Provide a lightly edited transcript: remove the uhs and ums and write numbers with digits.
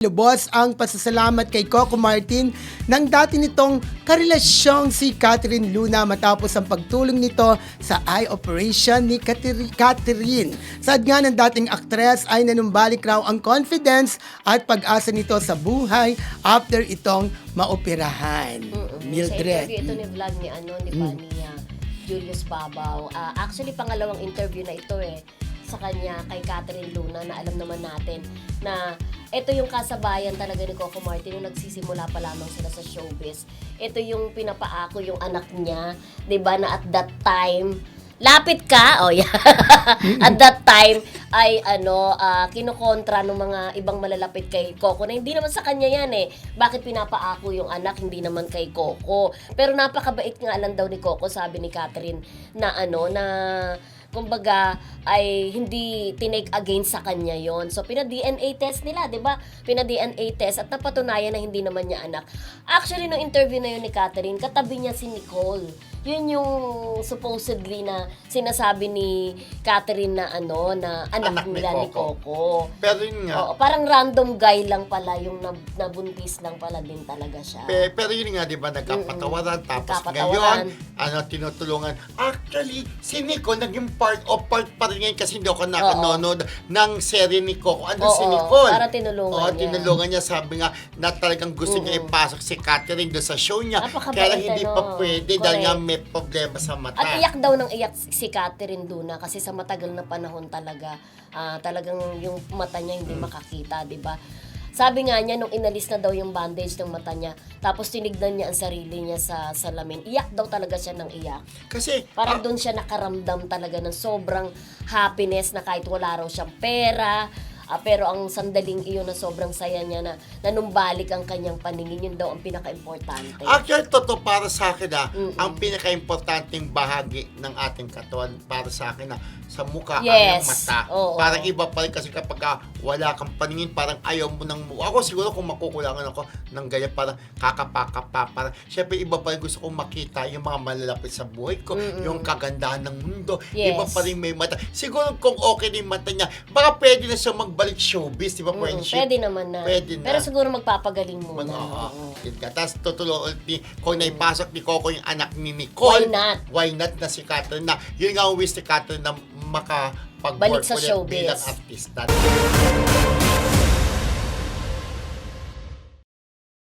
Lubos ang pasasalamat kay Coco Martin ng dati nitong karelasyong si Catherine Luna matapos ang pagtulong nito sa eye operation ni Catherine. Saad nga ng dating aktres ay nanumbalik raw ang confidence at pag-asa nito sa buhay after itong maoperahan. Mildred. Sa interview ito ni vlog ni Julius Babaw. Actually, pangalawang interview na ito sa kanya kay Catherine Luna na alam naman natin na ito yung kasabayan talaga ni Coco Martin nung nagsisimula pa lamang sila sa showbiz. Ito yung pinapaako yung anak niya, 'di ba, na at that time lapit ka. Oh, yeah. At that time ay kinokontra ng mga ibang malalapit kay Coco na hindi naman sa kanya yan Bakit pinapaako yung anak, hindi naman kay Coco. Pero napakabait nga lang daw ni Coco, sabi ni Catherine, na na kumbaga ay hindi tinake against sa kanya yon. So pina-DNA test nila, 'di ba? Pina-DNA test at napatunayan na hindi naman niya anak. Actually, no interview na yun ni Catherine, katabi niya si Nicole. Yun yung supposedly na sinasabi ni Catherine na na anak nila ni Coco. Pero yun nga. Oo, parang random guy lang pala yung nabuntis lang pala din talaga siya. Pero yun nga, di ba, nagkapatawaran. Tapos ngayon, tinutulungan. Actually, si Nicole naging part pa rin ngayon kasi hindi ako nakanonood ng serye ni Coco. Si Nicole? Para tinulungan niya. Tinulungan niya. Sabi nga na talagang gusto niya ipasok si Catherine doon sa show niya. Kaya lang hindi pa pwede dahil nga may problema sa mata. At iyak daw ng iyak si Catherine Luna kasi sa matagal na panahon talaga, talagang yung mata niya hindi makakita, di ba? Sabi nga niya, nung inalis na daw yung bandage ng mata niya, tapos tinignan niya ang sarili niya sa salamin, iyak daw talaga siya ng iyak. Kasi parang doon siya nakaramdam talaga ng sobrang happiness na kahit wala raw siyang pera, pero ang sandaling iyon na sobrang saya niya na nanumbalik ang kanyang paningin, yun daw ang pinaka-importante. Actually, totoo para sa akin ang pinaka-importanting bahagi ng ating katawan para sa akin sa mukha ang mata. Parang iba pa rin kasi kapag wala kang paningin, parang ayaw mo ng mukha. Ako siguro kung makukulangan ako ng ganyan, parang kakapa-kapa. Parang, syempre iba pa rin gusto kong makita yung mga malalapit sa buhay ko, yung kagandahan ng mundo. Iba pa rin may mata. Siguro kung okay na yung mata niya, baka pwede na siya magbalik showbiz, di ba? Pwede naman na. Pero siguro magpapagaling muna. Tapos tutulungan kung naipasok ni Coco yung anak ni Nicole. Why not na si Catherine na, yun nga ang wish ni Catherine na makapag-work balik sa showbiz bilang artista.